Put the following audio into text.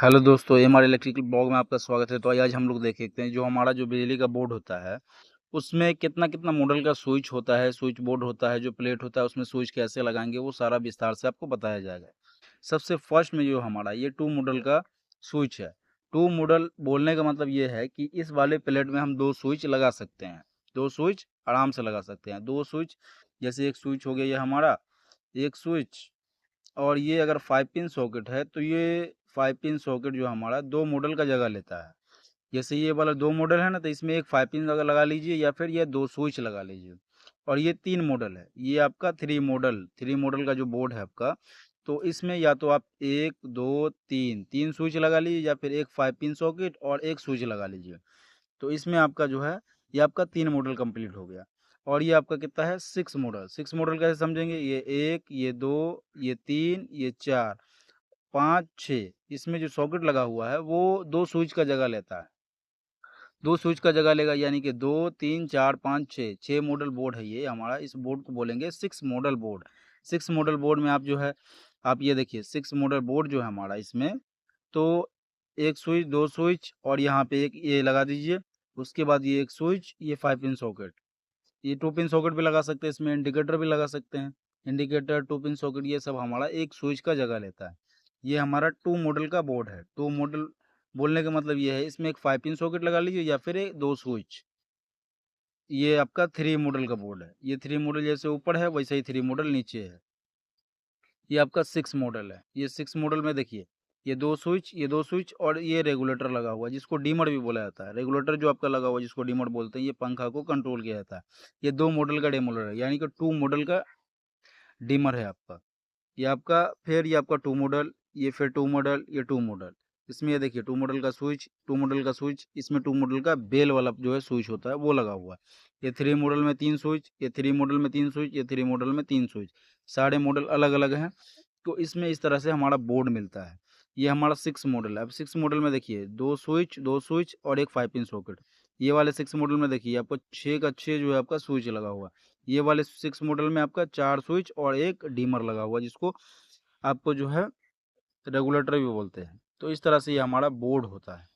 Hello दोस्तों, MR electrical blog में आपका स्वागत है। तो आज हम लोग देखते हैं जो हमारा जो बिजली का बोर्ड होता है, उसमें कितना-कितना मॉडल का स्विच होता है, स्विच बोर्ड होता है, जो प्लेट होता है उसमें स्विच कैसे लगाएँगे वो सारा विस्तार से आपको बताया जाएगा। सबसे फर्स्ट में जो हमारा ये 2 मॉडल का स्विच है। 2 मॉडल बोलने का मतलब ये है कि इस वाले प्लेट में हम 2 स्विच लगा सकते हैं। 2 स्विच आराम से लगा सकते हैं। 2 स्विच जैसे एक स्विच हो गया ये हमारा, एक स्विच और ये अगर 5 पिन सॉकेट है तो ये 5 पिन सॉकेट जो हमारा 2 मॉडल का जगह लेता है। जैसे ये वाला 2 मॉडल है ना, तो इसमें एक 5 पिन अगर लगा लीजिए या फिर ये 2 स्विच लगा लीजिए। और ये 3 मॉडल है, ये आपका 3 मॉडल का जो बोर्ड है आपका, तो इसमें या तो आप 1 2 3 स्विच लगा लीजिए या फिर एक 5 पिन सॉकेट और एक स्विच लगा लीजिए। तो इसमें आपका जो है, ये आपका 3 मॉडल कंप्लीट हो गया। और ये आपका कितना है 6 मॉडल। 6 मॉडल कैसे समझेंगे? ये 1, ये 2, ये 3, ये 4, 5, 6 इसमें जो सॉकेट लगा हुआ है वो 2 स्विच का जगह लेता है। 2 स्विच का जगह लेगा, यानी कि 2, 3, 4, 5, 6, 6 मॉडल बोर्ड है ये हमारा। इस बोर्ड को बोलेंगे 6 मॉडल बोर्ड। 6 मॉडल बोर्ड में आप जो है, आप ये देखिए 6 मॉडल बोर्ड जो है हमारा इसमें, तो 1 स्विच, 2 स्विच और यहाँ पे एक ये लगा दीजिए। उसके बाद ये 1 स्विच, ये 5 पिन सॉकेट। ये 2 पिन सॉकेट भी लगा सकते हैं, इसमें इंडिकेटर भी लगा सकते हैं। इंडिकेटर, 2 पिन सॉकेट ये सब हमारा एक स्विच का जगह लेता है। ये हमारा 2 मॉडल का बोर्ड है। 2 मॉडल बोलने का मतलब ये है, इसमें एक 5 पिन सॉकेट लगा लीजिए या फिर 2 स्विच। ये आपका 3 मॉडल का बोर्ड है। ये 3 मॉडल जैसे ऊपर है वैसे ही 3 मॉडल नीचे है। ये आपका 6 मॉडल है। ये 6 मॉडल में देखिए, ये 2 स्विच, ये 2 स्विच और ये रेगुलेटर लगा हुआ है जिसको डिमर भी बोला जाता है। रेगुलेटर जो आपका लगा हुआ है जिसको डिमर बोलते हैं, ये पंखा को कंट्रोल किया जाता है। ये 2 मॉडल का डिमर है, यानी कि 2 मॉडल का डिमर है आपका। ये आपका, फिर ये आपका 2 मॉडल, ये फिर 2 मॉडल, ये 2 मॉडल। इसमें ये देखिए 2 मॉडल का स्विच, 2 मॉडल का स्विच, इसमें 2 मॉडल का बेल वाला जो है स्विच होता है वो लगा हुआ है। ये 3 मॉडल में 3 स्विच, ये 3 मॉडल में 3 स्विच, ये 3 मॉडल में 3 स्विच। सारे मॉडल अलग-अलग हैं। तो इसमें इस तरह से हमारा बोर्ड मिलता है। ये हमारा 6 मॉडल है। अब 6 मॉडल में देखिए 2 स्विच और एक 5 पिन सॉकेट। ये वाले 6 मॉडल में देखिए आपको 6 का 6 जो है आपका स्विच लगा हुआ है। ये वाले 6 मॉडल में आपका 4 स्विच और एक डिमर लगा हुआ है जिसको आपको जो है रेगुलेटर भी बोलते हैं। तो इस तरह से ये हमारा बोर्ड होता है।